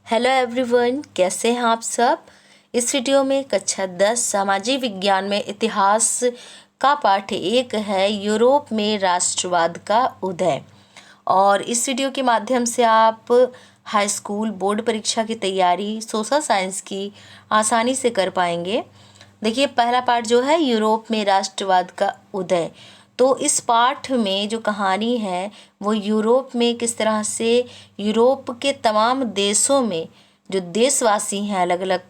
Hello everyone, कैसे हैं आप सब। इस वीडियो में कक्षा 10 सामाजिक विज्ञान में इतिहास का पाठ 1 है यूरोप में राष्ट्रवाद का उदय। और इस वीडियो के माध्यम से आप हाई स्कूल बोर्ड परीक्षा की तैयारी सोशल साइंस की आसानी से कर पाएंगे। देखिए, पहला पाठ जो है यूरोप में राष्ट्रवाद का उदय। तो इस पाठ में जो कहानी है वो यूरोप में किस तरह से यूरोप के तमाम देशों में जो देशवासी हैं, अलग अलग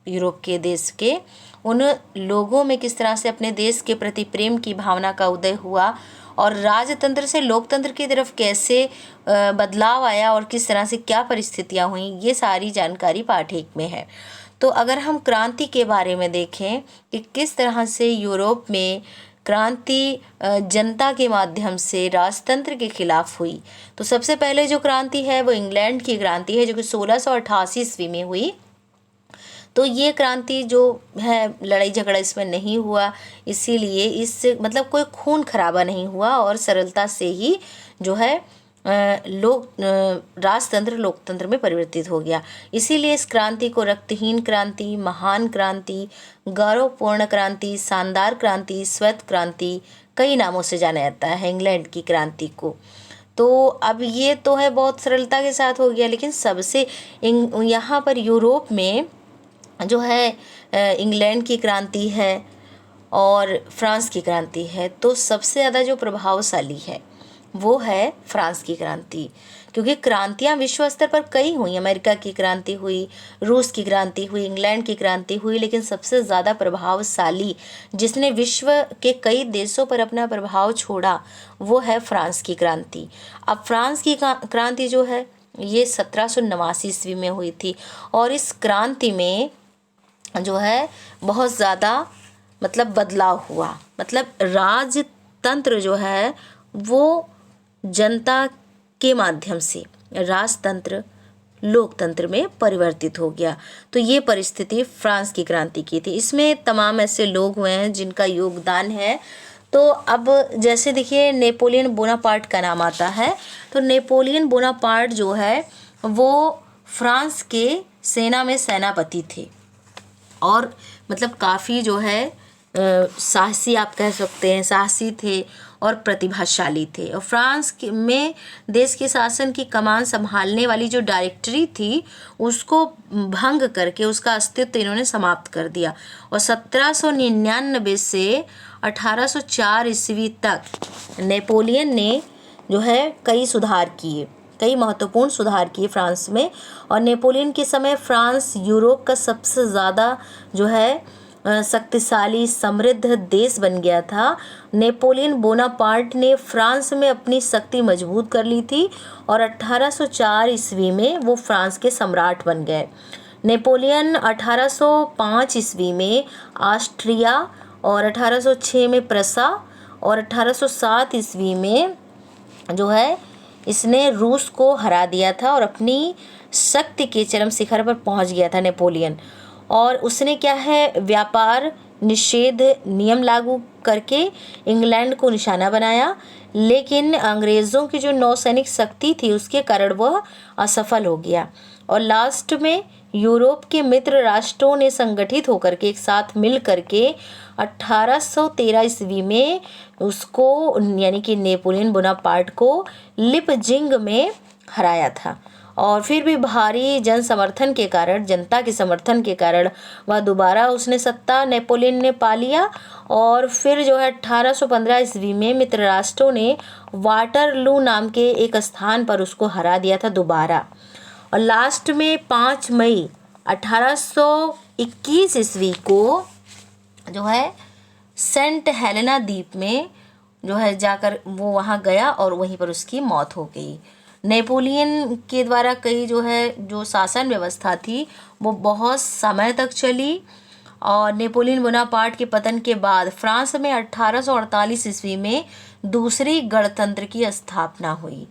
यूरोप के देश के, उन लोगों में किस तरह से अपने देश के प्रति प्रेम की भावना का उदय हुआ और राजतंत्र से लोकतंत्र की तरफ कैसे बदलाव आया और किस तरह से क्या परिस्थितियां हुई, ये सारी जानकारी पाठ 1 में है। तो अगर हम क्रांति के बारे में देखें कि किस तरह से यूरोप में क्रांति जनता के माध्यम से राजतंत्र के खिलाफ हुई, तो सबसे पहले जो क्रांति है वो इंग्लैंड की क्रांति है, जो कि 1688 ईस्वी में हुई। तो ये क्रांति जो है, लड़ाई झगड़ा इसमें नहीं हुआ, इसीलिए इससे मतलब कोई खून खराबा नहीं हुआ और सरलता से ही जो है राजतंत्र लोकतंत्र में परिवर्तित हो गया। इसीलिए इस क्रांति को रक्तहीन क्रांति, महान क्रांति, गौरवपूर्ण क्रांति, शानदार क्रांति, श्वेत क्रांति, कई नामों से जाना जाता है इंग्लैंड की क्रांति को। तो अब ये तो है बहुत सरलता के साथ हो गया, लेकिन सबसे यहाँ पर यूरोप में जो है इंग्लैंड की क्रांति है और फ्रांस की क्रांति है। तो सबसे ज़्यादा जो प्रभावशाली है वो है फ्रांस की क्रांति, क्योंकि क्रांतियां विश्व स्तर पर कई हुई। अमेरिका की क्रांति हुई, रूस की क्रांति हुई, इंग्लैंड की क्रांति हुई, लेकिन सबसे ज़्यादा प्रभावशाली जिसने विश्व के कई देशों पर अपना प्रभाव छोड़ा वो है फ्रांस की क्रांति। अब फ्रांस की क्रांति जो है ये 1789 ईस्वी में हुई थी और इस क्रांति में जो है बहुत ज़्यादा मतलब बदलाव हुआ। मतलब राजतंत्र जो है वो जनता के माध्यम से राजतंत्र लोकतंत्र में परिवर्तित हो गया। तो ये परिस्थिति फ्रांस की क्रांति की थी। इसमें तमाम ऐसे लोग हुए हैं जिनका योगदान है। तो अब जैसे देखिए, नेपोलियन बोनापार्ट का नाम आता है। तो नेपोलियन बोनापार्ट जो है वो फ्रांस के सेना में सेनापति थे और मतलब काफ़ी जो है साहसी, आप कह सकते हैं, साहसी थे और प्रतिभाशाली थे। और फ्रांस में देश के शासन की कमान संभालने वाली जो डायरेक्टरी थी उसको भंग करके उसका अस्तित्व इन्होंने समाप्त कर दिया। और 1799 से 1804 ईस्वी तक नेपोलियन ने जो है कई सुधार किए, कई महत्वपूर्ण सुधार किए फ्रांस में। और नेपोलियन के समय फ्रांस यूरोप का सबसे ज़्यादा जो है शक्तिशाली समृद्ध देश बन गया था। नेपोलियन बोनापार्ट ने फ्रांस में अपनी शक्ति मजबूत कर ली थी और 1804 ईस्वी में वो फ्रांस के सम्राट बन गए। नेपोलियन 1805 ईस्वी में ऑस्ट्रिया और 1806 में प्रसा और 1807 ईस्वी में जो है इसने रूस को हरा दिया था और अपनी शक्ति के चरम शिखर पर पहुंच गया था नेपोलियन। और उसने क्या है, व्यापार निषेध नियम लागू करके इंग्लैंड को निशाना बनाया, लेकिन अंग्रेज़ों की जो नौसैनिक शक्ति थी उसके कारण वह असफल हो गया। और लास्ट में यूरोप के मित्र राष्ट्रों ने संगठित होकर के एक साथ मिल करके 1813 ईस्वी में उसको यानी कि नेपोलियन बोनापार्ट को लिपजिंग में हराया था। और फिर भी भारी जन समर्थन के कारण, जनता के समर्थन के कारण वह दोबारा उसने सत्ता नेपोलियन ने पा लिया। और फिर जो है 1815 ईस्वी में मित्र राष्ट्रों ने वाटरलू नाम के एक स्थान पर उसको हरा दिया था दोबारा। और लास्ट में 5 मई 1821 ईस्वी को जो है सेंट हेलेना द्वीप में जो है जाकर वो वहाँ गया और वहीं पर उसकी मौत हो गई। नेपोलियन के द्वारा कई जो है जो शासन व्यवस्था थी वो बहुत समय तक चली। और नेपोलियन बोनापार्ट के पतन के बाद फ्रांस में 1848 ईस्वी में दूसरी गणतंत्र की स्थापना हुई।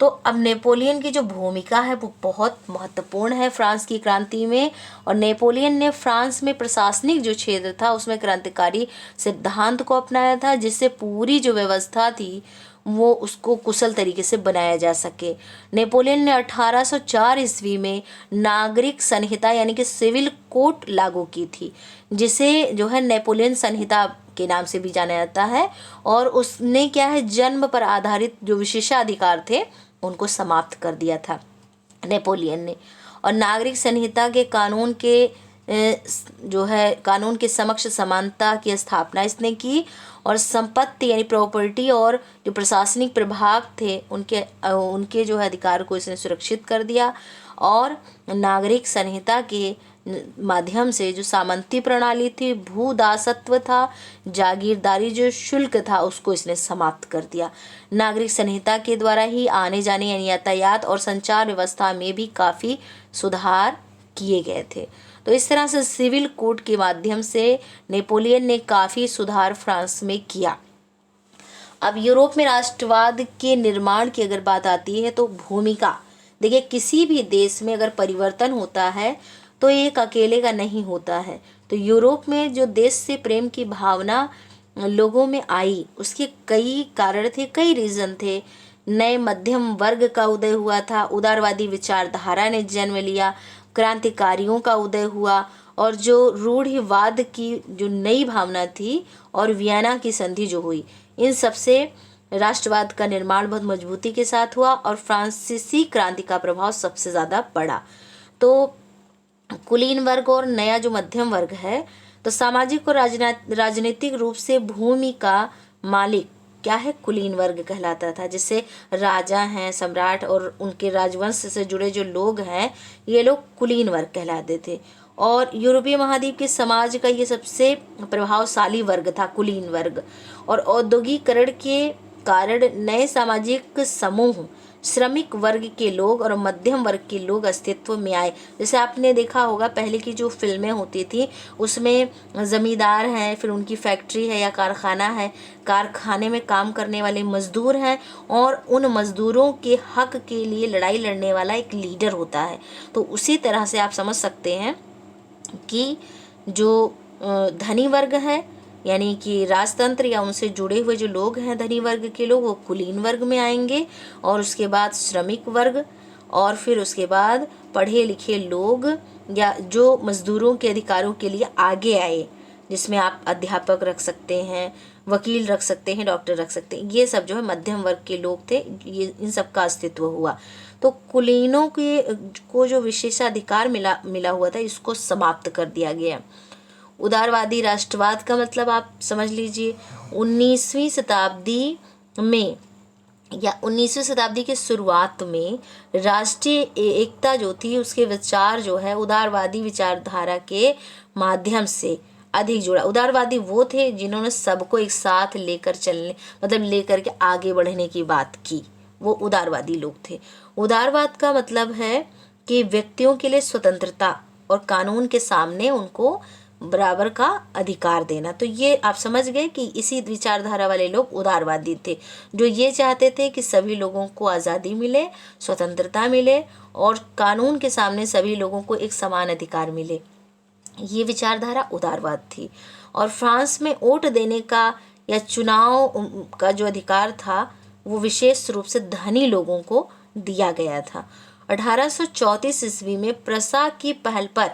तो अब नेपोलियन की जो भूमिका है वो बहुत महत्वपूर्ण है फ्रांस की क्रांति में। और नेपोलियन ने फ्रांस में प्रशासनिक जो क्षेत्र था उसमें क्रांतिकारी सिद्धांत को अपनाया था, जिससे पूरी जो व्यवस्था थी वो उसको कुशल तरीके से बनाया जा सके। नेपोलियन ने 1804 ईस्वी में नागरिक संहिता यानी कि सिविल कोड लागू की थी, जिसे जो है नेपोलियन संहिता के नाम से भी जाना जाता है। और उसने क्या है, जन्म पर आधारित जो विशेषाधिकार थे उनको समाप्त कर दिया था नेपोलियन ने। और नागरिक संहिता के कानून के जो है कानून के समक्ष समानता की स्थापना इसने की। और संपत्ति यानी प्रॉपर्टी और जो प्रशासनिक प्रभाग थे उनके जो है अधिकार को इसने सुरक्षित कर दिया। और नागरिक संहिता के माध्यम से जो सामंती प्रणाली थी, भूदासत्व था, जागीरदारी जो शुल्क था, उसको इसने समाप्त कर दिया। नागरिक संहिता के द्वारा ही आने जाने यानी यातायात और संचार व्यवस्था में भी काफ़ी सुधार किए गए थे। तो इस तरह से सिविल कोड के माध्यम से नेपोलियन ने काफ़ी सुधार फ्रांस में किया। अब यूरोप में राष्ट्रवाद के निर्माण की अगर बात आती है तो भूमिका देखिए, किसी भी देश में अगर परिवर्तन होता है तो एक अकेले का नहीं होता है। तो यूरोप में जो देश से प्रेम की भावना लोगों में आई, उसके कई कारण थे, कई रीज़न थे। नए मध्यम वर्ग का उदय हुआ था, उदारवादी विचारधारा ने जन्म लिया, क्रांतिकारियों का उदय हुआ, और जो रूढ़िवाद की जो नई भावना थी और वियना की संधि जो हुई, इन सब से राष्ट्रवाद का निर्माण बहुत मजबूती के साथ हुआ और फ्रांसीसी क्रांति का प्रभाव सबसे ज़्यादा पड़ा। तो कुलीन वर्ग और नया जो मध्यम वर्ग है, तो सामाजिक और राजनीतिक रूप से भूमि का मालिक क्या है, कुलीन वर्ग कहलाता था, जिससे राजा हैं, सम्राट और उनके राजवंश से जुड़े जो लोग हैं, ये लोग कुलीन वर्ग कहलाते थे। और यूरोपीय महाद्वीप के समाज का ये सबसे प्रभावशाली वर्ग था कुलीन वर्ग। और औद्योगिकरण के कारण नए सामाजिक समूह, श्रमिक वर्ग के लोग और मध्यम वर्ग के लोग अस्तित्व में आए। जैसे आपने देखा होगा पहले की जो फिल्में होती थी उसमें ज़मींदार हैं, फिर उनकी फैक्ट्री है या कारखाना है, कारखाने में काम करने वाले मजदूर हैं और उन मजदूरों के हक के लिए लड़ाई लड़ने वाला एक लीडर होता है। तो उसी तरह से आप समझ सकते हैं कि जो धनी वर्ग है यानी कि राजतंत्र या उनसे जुड़े हुए जो लोग हैं धनी वर्ग के लोग, वो कुलीन वर्ग में आएंगे। और उसके बाद श्रमिक वर्ग, और फिर उसके बाद पढ़े लिखे लोग या जो मजदूरों के अधिकारों के लिए आगे आए, जिसमें आप अध्यापक रख सकते हैं, वकील रख सकते हैं, डॉक्टर रख सकते हैं। ये सब जो है मध्यम वर्ग के लोग थे, ये इन सब का अस्तित्व हुआ। तो कुलीनों के को जो विशेषाधिकार मिला हुआ था, इसको समाप्त कर दिया गया। उदारवादी राष्ट्रवाद का मतलब आप समझ लीजिए 19वीं शताब्दी में या 19वीं शताब्दी के शुरुआत में राष्ट्रीय एकता जो थी, उसके विचार जो है उदारवादी विचारधारा के माध्यम से अधिक जुड़ा। उदारवादी वो थे जिन्होंने सबको एक साथ लेकर चलने मतलब लेकर के आगे बढ़ने की बात की, वो उदारवादी लोग थे। उदारवाद का मतलब है कि व्यक्तियों के लिए स्वतंत्रता और कानून के सामने उनको बराबर का अधिकार देना। तो ये आप समझ गए कि इसी विचारधारा वाले लोग उदारवादी थे, जो ये चाहते थे कि सभी लोगों को आज़ादी मिले, स्वतंत्रता मिले और कानून के सामने सभी लोगों को एक समान अधिकार मिले। ये विचारधारा उदारवाद थी। और फ्रांस में वोट देने का या चुनाव का जो अधिकार था वो विशेष रूप से धनी लोगों को दिया गया था। 1834 ईस्वी में प्रसा की पहल पर,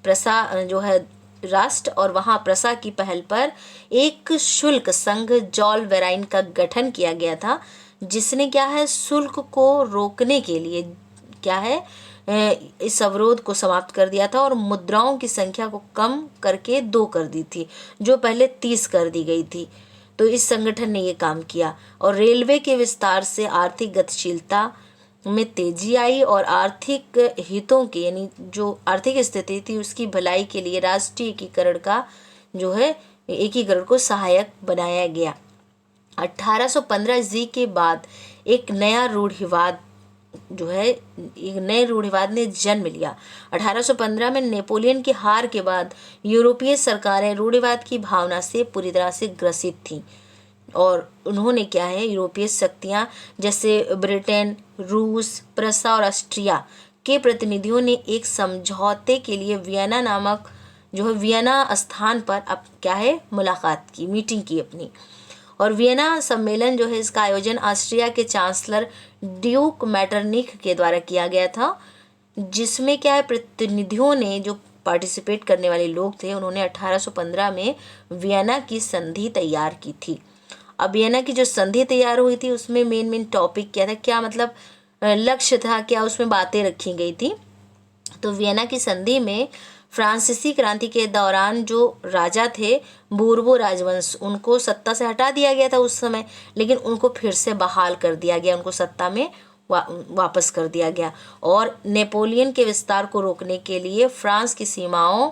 प्रसा जो है राष्ट्र और वहाँ प्रसा की पहल पर एक शुल्क संघ जॉल वेराइन का गठन किया गया था, जिसने क्या है शुल्क को रोकने के लिए क्या है इस अवरोध को समाप्त कर दिया था और मुद्राओं की संख्या को कम करके 2 कर दी थी, जो पहले 30 कर दी गई थी। तो इस संगठन ने ये काम किया। और रेलवे के विस्तार से आर्थिक गतिशीलता में तेजी आई और आर्थिक हितों की यानी जो आर्थिक स्थिति थी उसकी भलाई के लिए राष्ट्रीय एकीकरण का जो है एकीकरण को सहायक बनाया गया। 1815 ईस्वी के बाद एक नया रूढ़िवाद जो है एक नए रूढ़िवाद ने जन्म लिया। 1815 में नेपोलियन की हार के बाद यूरोपीय सरकारें रूढ़िवाद की भावना से पूरी तरह से ग्रसित थीं और उन्होंने क्या है यूरोपीय शक्तियां जैसे ब्रिटेन, रूस, प्रसा और ऑस्ट्रिया के प्रतिनिधियों ने एक समझौते के लिए वियना नामक जो है वियना स्थान पर अब क्या है मुलाकात की, मीटिंग की अपनी। और वियना सम्मेलन जो है इसका आयोजन ऑस्ट्रिया के चांसलर ड्यूक मैटरनिख के द्वारा किया गया था, जिसमें क्या है प्रतिनिधियों ने जो पार्टिसिपेट करने वाले लोग थे उन्होंने 1815 में वियना की संधि तैयार की थी। अब वियना की जो संधि तैयार हुई थी उसमें मेन टॉपिक क्या था, क्या मतलब लक्ष्य था, क्या उसमें बातें रखी गई थी। तो वियना की संधि में फ्रांसीसी क्रांति के दौरान जो राजा थे बूर्बो राजवंश, उनको सत्ता से हटा दिया गया था उस समय, लेकिन उनको फिर से बहाल कर दिया गया, उनको सत्ता में वापस कर दिया गया। और नेपोलियन के विस्तार को रोकने के लिए फ्रांस की सीमाओं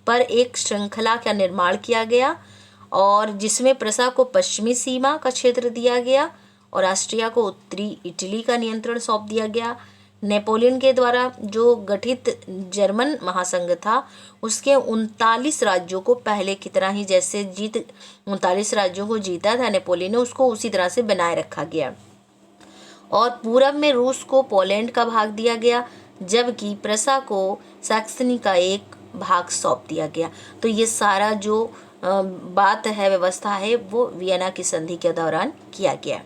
पर एक श्रृंखला का निर्माण किया गया, और जिसमें प्रसा को पश्चिमी सीमा का क्षेत्र दिया गया और ऑस्ट्रिया को उत्तरी इटली का नियंत्रण सौंप दिया गया। नेपोलियन के द्वारा जो गठित जर्मन महासंघ था उसके 39 राज्यों को पहले की तरह ही जैसे 39 राज्यों को जीता था नेपोलियन ने, उसको उसी तरह से बनाए रखा गया। और पूरब में रूस को पोलैंड का भाग दिया गया, जबकि प्रसा को सैक्सनी का एक भाग सौंप दिया गया। तो ये सारा जो बात है, व्यवस्था है, वो वियना की संधि के दौरान किया गया।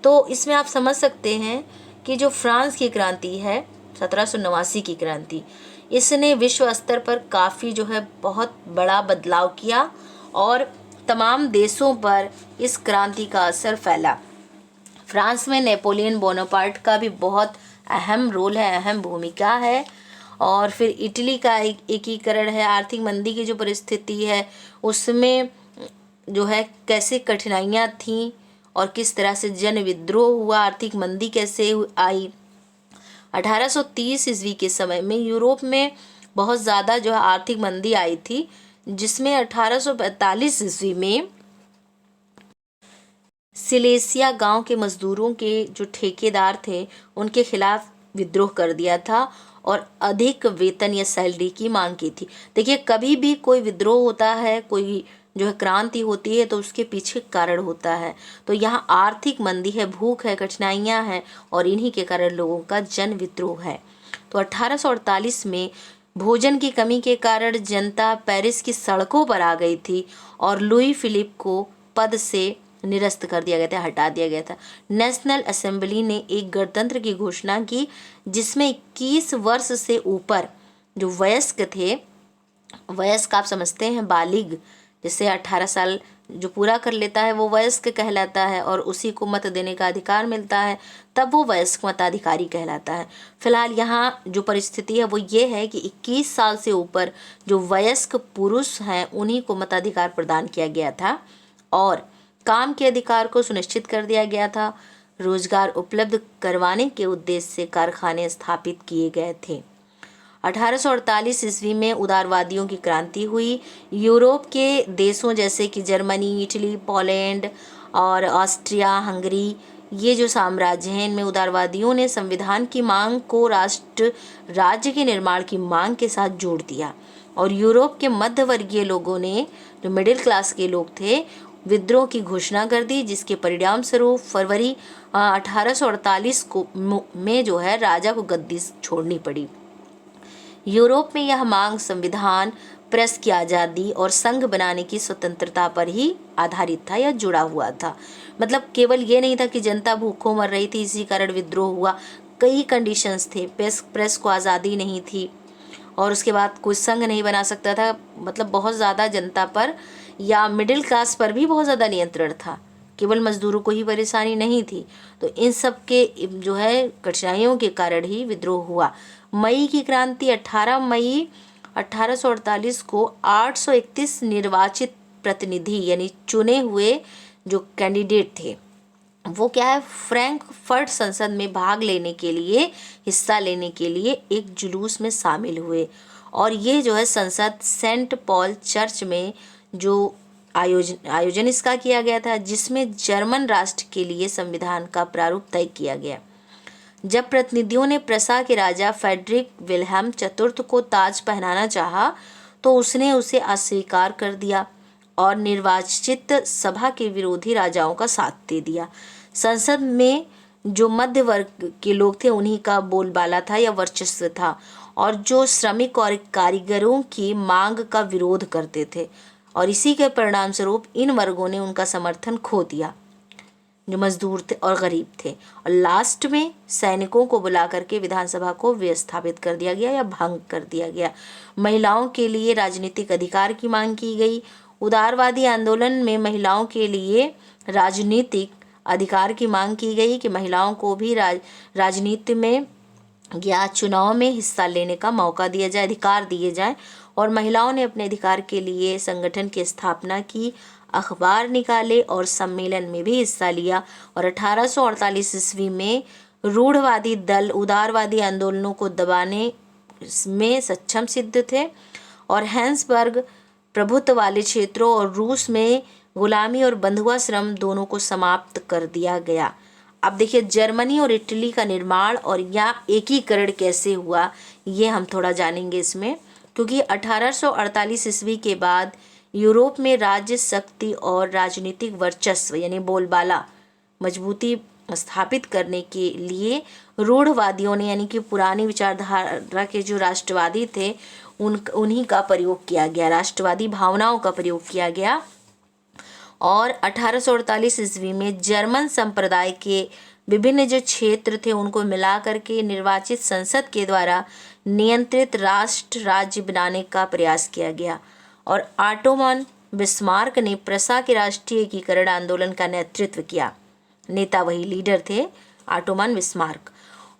तो इसमें आप समझ सकते हैं कि जो फ्रांस की क्रांति है 1789 की क्रांति, इसने विश्व स्तर पर काफ़ी जो है बहुत बड़ा बदलाव किया और तमाम देशों पर इस क्रांति का असर फैला। फ्रांस में नेपोलियन बोनापार्ट का भी बहुत अहम रोल है, अहम भूमिका है। और फिर इटली का एकीकरण है। आर्थिक मंदी की जो परिस्थिति है उसमें जो है कैसे कठिनाइयाँ थीं और किस तरह से जन विद्रोह हुआ, आर्थिक मंदी कैसे आई। 1830 ईस्वी के समय में यूरोप में बहुत ज़्यादा जो है आर्थिक मंदी आई थी, जिसमें 1845 ईस्वी में सिलेसिया गांव के मजदूरों के जो ठेकेदार थे उनके खिलाफ विद्रोह कर दिया था और अधिक वेतन या सैलरी की मांग की थी। देखिए, कभी भी कोई विद्रोह होता है, कोई जो है क्रांति होती है, तो उसके पीछे कारण होता है। तो यहाँ आर्थिक मंदी है, भूख है, कठिनाइयाँ हैं और इन्हीं के कारण लोगों का जन विद्रोह है। तो 1848 में भोजन की कमी के कारण जनता पेरिस की सड़कों पर आ गई थी और लुई फिलिप को पद से निरस्त कर दिया गया था, हटा दिया गया था। नेशनल असेंबली ने एक गणतंत्र की घोषणा की, जिसमें 21 वर्ष से ऊपर जो वयस्क थे, वयस्क आप समझते हैं बालिग, जैसे 18 साल जो पूरा कर लेता है वो वयस्क कहलाता है और उसी को मत देने का अधिकार मिलता है, तब वो वयस्क मताधिकारी कहलाता है। फिलहाल यहाँ जो परिस्थिति है वो ये है कि 21 साल से ऊपर जो वयस्क पुरुष हैं उन्हीं को मताधिकार प्रदान किया गया था और काम के अधिकार को सुनिश्चित कर दिया गया था। रोजगार उपलब्ध करवाने के उद्देश्य से कारखाने स्थापित किए गए थे। 1848 ईस्वी में उदारवादियों की क्रांति हुई। यूरोप के देशों जैसे कि जर्मनी, इटली, पोलैंड और ऑस्ट्रिया, हंगरी, ये जो साम्राज्य हैं इनमें उदारवादियों ने संविधान की मांग को राष्ट्र राज्य के निर्माण की मांग के साथ जोड़ दिया और यूरोप के मध्यवर्गीय लोगों ने, जो मिडिल क्लास के लोग थे, विद्रोह की घोषणा कर दी, जिसके परिणाम स्वरूप फरवरी 1848 को में जो है राजा को गद्दी छोड़नी पड़ी। यूरोप में यह मांग संविधान, प्रेस की आज़ादी और संघ बनाने की स्वतंत्रता पर ही आधारित था या जुड़ा हुआ था। मतलब केवल ये नहीं था कि जनता भूखों मर रही थी इसी कारण विद्रोह हुआ, कई कंडीशंस थे। प्रेस को आज़ादी नहीं थी और उसके बाद कोई संघ नहीं बना सकता था। मतलब बहुत ज़्यादा जनता पर या मिडिल क्लास पर भी बहुत ज़्यादा नियंत्रण था, केवल मजदूरों को ही परेशानी नहीं थी। तो इन सब के जो है कठिनाइयों के कारण ही विद्रोह हुआ। मई की क्रांति 18 मई 1848 को 831 निर्वाचित प्रतिनिधि यानी चुने हुए जो कैंडिडेट थे वो क्या है फ्रैंकफर्ट संसद में भाग लेने के लिए, हिस्सा लेने के लिए एक जुलूस में शामिल हुए और ये जो है संसद सेंट पॉल चर्च में जो आयोजन इसका किया गया था, जिसमें जर्मन राष्ट्र के लिए संविधान का प्रारूप तय किया गया। जब प्रतिनिधियों ने प्रसा के राजा फेडरिक विल्हेम चतुर्थ को ताज पहनाना चाहा तो उसने उसे अस्वीकार कर दिया और निर्वाचित सभा के विरोधी राजाओं का साथ दे दिया। संसद में जो मध्य वर्ग के लोग थे उन्हीं का बोलबाला था या वर्चस्व था और जो श्रमिक और कारीगरों की मांग का विरोध करते थे और इसी के परिणाम स्वरूप इन वर्गों ने उनका समर्थन खो दिया, जो मजदूर थे और गरीब थे। और लास्ट में सैनिकों को बुला करके विधानसभा को विस्थापित कर दिया गया या भंग कर दिया गया। महिलाओं के लिए राजनीतिक अधिकार की मांग की गई। उदारवादी आंदोलन में महिलाओं के लिए राजनीतिक अधिकार की मांग की गई कि महिलाओं को भी राजनीति में या चुनाव में हिस्सा लेने का मौका दिया जाए, अधिकार दिए जाए। और महिलाओं ने अपने अधिकार के लिए संगठन की स्थापना की, अखबार निकाले और सम्मेलन में भी हिस्सा लिया। और 1848 ईस्वी में रूढ़वादी दल उदारवादी आंदोलनों को दबाने में सक्षम सिद्ध थे और हैंसबर्ग प्रभुत्व वाले क्षेत्रों और रूस में गुलामी और बंधुआ श्रम दोनों को समाप्त कर दिया गया। अब देखिए जर्मनी और इटली का निर्माण और या एकीकरण कैसे हुआ ये हम थोड़ा जानेंगे इसमें, क्योंकि 1848 ईस्वी के बाद यूरोप में राज्य शक्ति और राजनीतिक वर्चस्व यानी बोलबाला मजबूती स्थापित करने के लिए रूढ़वादियों ने यानी कि पुरानी विचारधारा के जो राष्ट्रवादी थे उन्हीं का प्रयोग किया गया, राष्ट्रवादी भावनाओं का प्रयोग किया गया। और 1848 ईस्वी में जर्मन संप्रदाय के विभिन्न जो क्षेत्र थे उनको मिला करके निर्वाचित संसद के द्वारा नियंत्रित राष्ट्र राज्य बनाने का प्रयास किया गया। और ऑटोमन बिस्मार्क ने प्रसा के राष्ट्रीय एकीकरण आंदोलन का नेतृत्व किया, नेता वही लीडर थे ऑटोमन बिस्मार्क।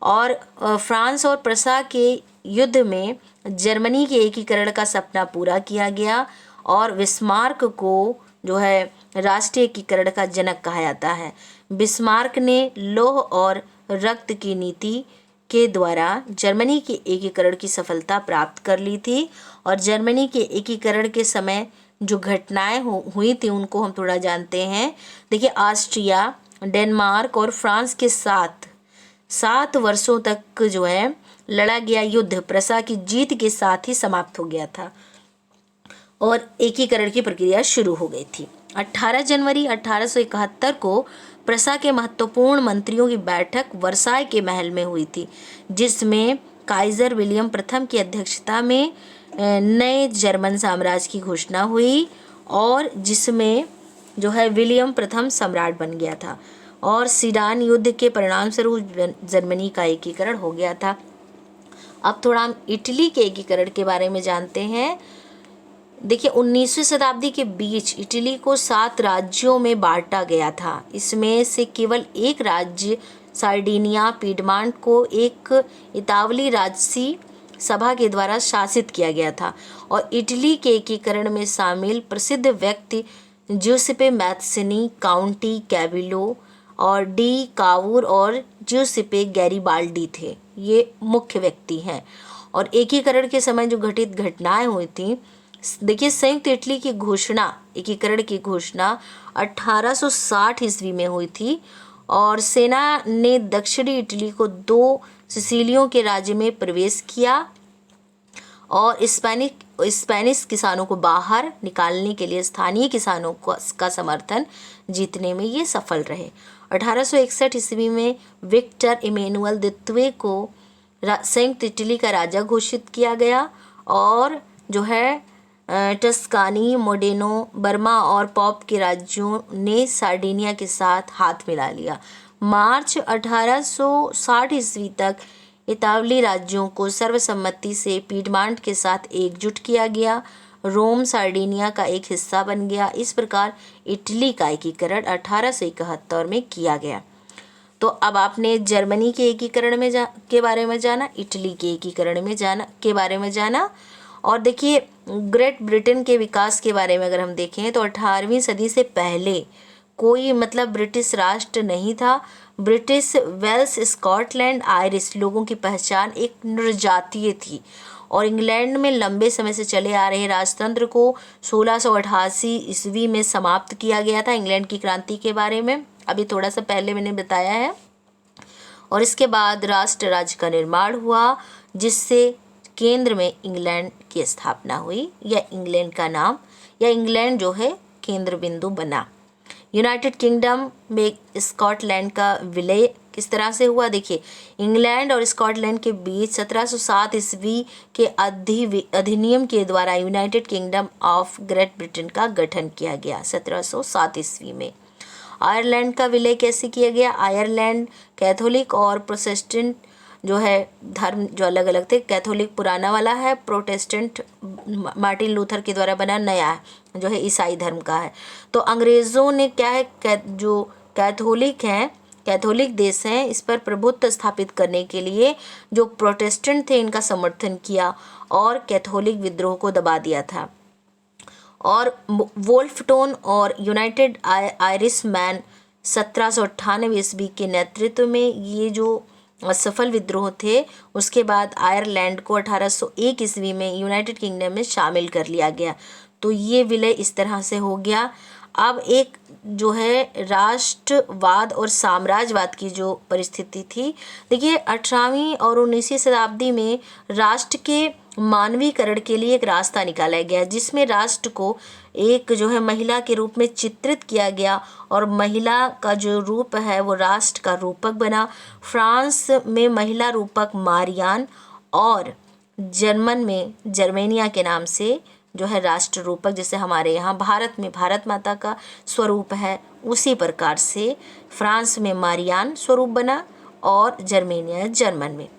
और फ्रांस और प्रसा के युद्ध में जर्मनी के एकीकरण का सपना पूरा किया गया और बिस्मार्क को जो है राष्ट्रीय एकीकरण का जनक कहा जाता है। बिस्मार्क ने लौह और रक्त की नीति के द्वारा जर्मनी के एकीकरण की सफलता प्राप्त कर ली थी। और जर्मनी के एकीकरण के समय जो घटनाएं हुई थी उनको हम थोड़ा जानते हैं। देखिए ऑस्ट्रिया, डेनमार्क और फ्रांस के साथ 7 वर्षों तक जो है लड़ा गया युद्ध प्रसा की जीत के साथ ही समाप्त हो गया था और एकीकरण की प्रक्रिया शुरू हो गई थी। 18 जनवरी 1871 को प्रसा के महत्वपूर्ण मंत्रियों की बैठक वर्साय के महल में हुई थी, जिसमें काइजर विलियम प्रथम की अध्यक्षता में नए जर्मन साम्राज्य की घोषणा हुई और जिसमें जो है विलियम प्रथम सम्राट बन गया था और सीडान युद्ध के परिणाम स्वरूप जर्मनी का एकीकरण हो गया था। अब थोड़ा हम इटली के एकीकरण के बारे में जानते हैं। देखिए 19वीं शताब्दी के बीच इटली को 7 राज्यों में बांटा गया था। इसमें से केवल एक राज्य सार्डिनिया पीडमांट को एक इतावली राजसी सभा के द्वारा शासित किया गया था। और इटली के एकीकरण में शामिल प्रसिद्ध व्यक्ति ज्यूसेppe मैत्सिनी, काउंटी कैविलो और डी कावूर और ज्यूसेppe गैरिबाल्डी थे। ये मुख्य व्यक्ति हैं। और एकीकरण के समय जो घटित घटनाएं हुई थी, देखिए संयुक्त इटली की घोषणा, एकीकरण की घोषणा 1860 ईस्वी में हुई थी और सेना ने दक्षिणी इटली को 2 सिसिलियों के राज्य में प्रवेश किया और स्पेनिश किसानों को बाहर निकालने के लिए स्थानीय किसानों का समर्थन जीतने में ये सफल रहे। 1861 ईस्वी में विक्टर इमैनुअल द्वितीय को संयुक्त इटली का राजा घोषित किया गया और जो है टस्कानी, मोडेनो, बर्मा और पॉप के राज्यों ने सार्डिनिया के साथ हाथ मिला लिया। मार्च 1860 ईस्वी तक इतावली राज्यों को सर्वसम्मति से पीडमांट के साथ एकजुट किया गया। रोम सार्डिनिया का एक हिस्सा बन गया। इस प्रकार इटली का एकीकरण 1871 में किया गया। तो अब आपने जर्मनी के एकीकरण में के बारे में जाना, इटली के एकीकरण में के बारे में जाना। और देखिए ग्रेट ब्रिटेन के विकास के बारे में अगर हम देखें तो 18वीं सदी से पहले कोई ब्रिटिश राष्ट्र नहीं था। ब्रिटिश, वेल्स, स्कॉटलैंड, आयरिश लोगों की पहचान एक नृजातीय थी और इंग्लैंड में लंबे समय से चले आ रहे राजतंत्र को 1688 ईस्वी में समाप्त किया गया था। इंग्लैंड की क्रांति के बारे में अभी थोड़ा सा पहले मैंने बताया है। और इसके बाद राष्ट्र राज्य का निर्माण हुआ जिससे केंद्र में इंग्लैंड की स्थापना हुई या इंग्लैंड का नाम या इंग्लैंड जो है केंद्र बिंदु बना। यूनाइटेड किंगडम में स्कॉटलैंड का विलय किस तरह से हुआ देखिए, इंग्लैंड और स्कॉटलैंड के बीच 1707 ईस्वी के अधिनियम के द्वारा United kingdom of great Britain का गठन किया गया 1707 ईस्वी में। आयरलैंड का विलय कैसे किया गया? आयरलैंड कैथोलिक और प्रोटेस्टेंट जो है धर्म जो अलग अलग थे, कैथोलिक पुराना वाला है, प्रोटेस्टेंट मार्टिन लूथर के द्वारा बना नया है जो है ईसाई धर्म का है। तो अंग्रेज़ों ने क्या है, जो कैथोलिक हैं, कैथोलिक देश हैं, इस पर प्रभुत्व स्थापित करने के लिए जो प्रोटेस्टेंट थे इनका समर्थन किया और कैथोलिक विद्रोह को दबा दिया था। और वोल्फटोन और यूनाइटेड आयरिशमैन 1798 ईस्वी के नेतृत्व में ये जो असफल विद्रोह थे, उसके बाद आयरलैंड को 1801 ईस्वी में यूनाइटेड किंगडम में शामिल कर लिया गया। तो ये विलय इस तरह से हो गया। अब एक जो है राष्ट्रवाद और साम्राज्यवाद की जो परिस्थिति थी, देखिए 18वीं और 19वीं शताब्दी में राष्ट्र के मानवीकरण के लिए एक रास्ता निकाला गया, जिसमें राष्ट्र को एक जो है महिला के रूप में चित्रित किया गया और महिला का जो रूप है वो राष्ट्र का रूपक बना। फ्रांस में महिला रूपक मारियान और जर्मन में जर्मेनिया के नाम से जो है राष्ट्र रूपक, जैसे हमारे यहाँ भारत में भारत माता का स्वरूप है, उसी प्रकार से फ्रांस में मारियान स्वरूप बना और जर्मेनिया जर्मन में।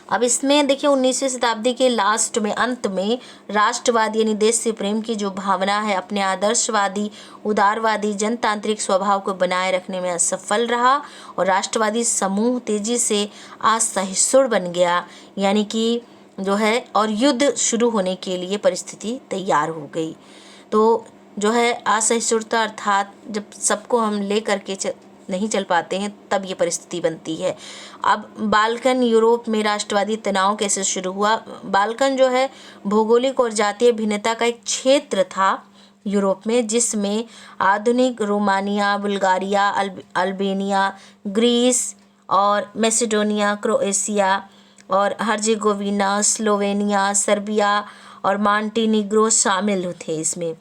अब इसमें देखिए 19वीं शताब्दी के लास्ट में अंत में राष्ट्रवाद यानी देश से प्रेम की जो भावना है अपने आदर्शवादी उदारवादी जनतांत्रिक स्वभाव को बनाए रखने में असफल रहा और राष्ट्रवादी समूह तेजी से असहिष्णु बन गया, यानी कि जो है और युद्ध शुरू होने के लिए परिस्थिति तैयार हो गई। तो जो है असहिष्णुता अर्थात जब सबको हम ले करके नहीं चल पाते हैं तब ये परिस्थिति बनती है। अब बाल्कन यूरोप में राष्ट्रवादी तनाव कैसे शुरू हुआ? बाल्कन जो है भौगोलिक और जातीय भिन्नता का एक क्षेत्र था यूरोप में, जिसमें आधुनिक रोमानिया, बुल्गारिया, अल्बेनिया, ग्रीस और मैसेडोनिया, क्रोएशिया और हर्जेगोविना, स्लोवेनिया, सर्बिया और मॉन्टेनिग्रो शामिल थे। इसमें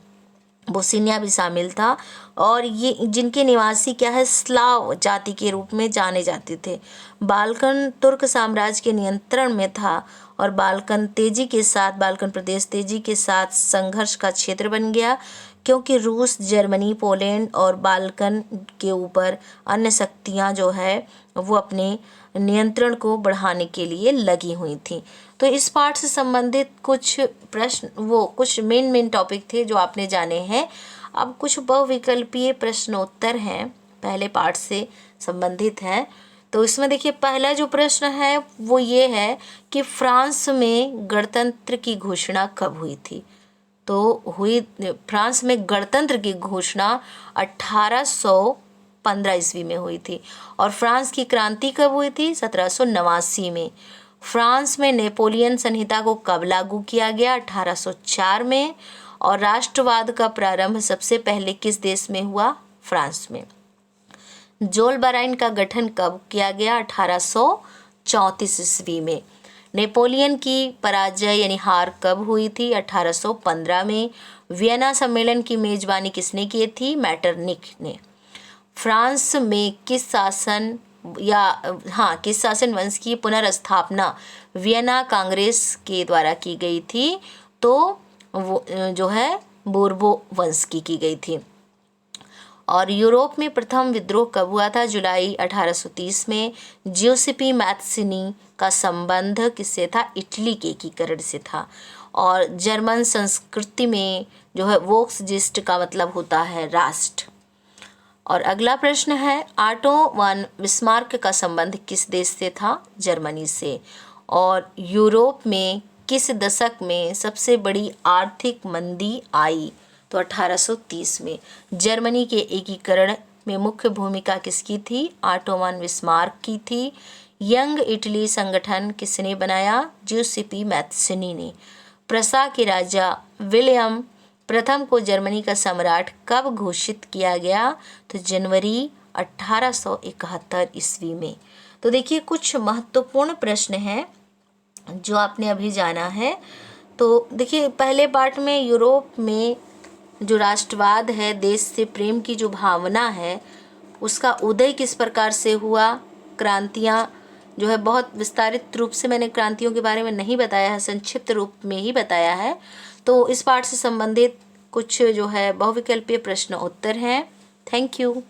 बोस्निया भी शामिल था और ये जिनके निवासी क्या है स्लाव जाति के रूप में जाने जाते थे। बाल्कन तुर्क साम्राज्य के नियंत्रण में था और बाल्कन प्रदेश तेजी के साथ संघर्ष का क्षेत्र बन गया, क्योंकि रूस, जर्मनी, पोलैंड और बाल्कन के ऊपर अन्य शक्तियां जो है वो अपने नियंत्रण को बढ़ाने के लिए लगी हुई थी। तो इस पाठ से संबंधित कुछ प्रश्न, वो कुछ मेन टॉपिक थे जो आपने जाने हैं। अब कुछ बहुविकल्पीय प्रश्नोत्तर हैं, पहले पाठ से संबंधित हैं। तो इसमें देखिए पहला जो प्रश्न है वो ये है कि फ्रांस में गणतंत्र की घोषणा कब हुई थी? तो फ्रांस में गणतंत्र की घोषणा 1815 ईस्वी में हुई थी। और फ्रांस की क्रांति कब हुई थी? 1789 में। फ्रांस में नेपोलियन संहिता को कब लागू किया गया? 1804 में। और राष्ट्रवाद का प्रारंभ सबसे पहले किस देश में हुआ? फ्रांस में। जोलबराइन का गठन कब किया गया? 1834 ईस्वी में। नेपोलियन की पराजय यानी हार कब हुई थी? 1815 में। वियना सम्मेलन की मेजबानी किसने की थी? मैटरनिक ने। फ्रांस में किस शासन वंश की पुनर्स्थापना वियना कांग्रेस के द्वारा की गई थी? तो वो जो है बोर्बो वंश की गई थी। और यूरोप में प्रथम विद्रोह कब हुआ था? जुलाई 1830 में। जियोसिपी मैत्सिनी का संबंध किससे था? इटली के एकीकरण से था। और जर्मन संस्कृति में जो है वोक्सजिस्ट का मतलब होता है राष्ट्र। और अगला प्रश्न है ऑटो वन बिस्मार्क का संबंध किस देश से था? जर्मनी से। और यूरोप में किस दशक में सबसे बड़ी आर्थिक मंदी आई? तो 1830 में। जर्मनी के एकीकरण में मुख्य भूमिका किसकी थी? ऑटो वन बिस्मार्क की थी। यंग इटली संगठन किसने बनाया? जियोसिपी मैत्सिनी ने। प्रसा के राजा विलियम प्रथम को जर्मनी का सम्राट कब घोषित किया गया? तो जनवरी 1871 ईस्वी में। तो देखिए कुछ महत्वपूर्ण प्रश्न हैं जो आपने अभी जाना है। तो देखिए पहले पार्ट में यूरोप में जो राष्ट्रवाद है, देश से प्रेम की जो भावना है, उसका उदय किस प्रकार से हुआ? क्रांतियाँ जो है बहुत विस्तारित रूप से मैंने क्रांतियों के बारे में नहीं बताया है, संक्षिप्त रूप में ही बताया है। तो इस पाठ से संबंधित कुछ जो है बहुविकल्पीय प्रश्न उत्तर हैं। Thank you.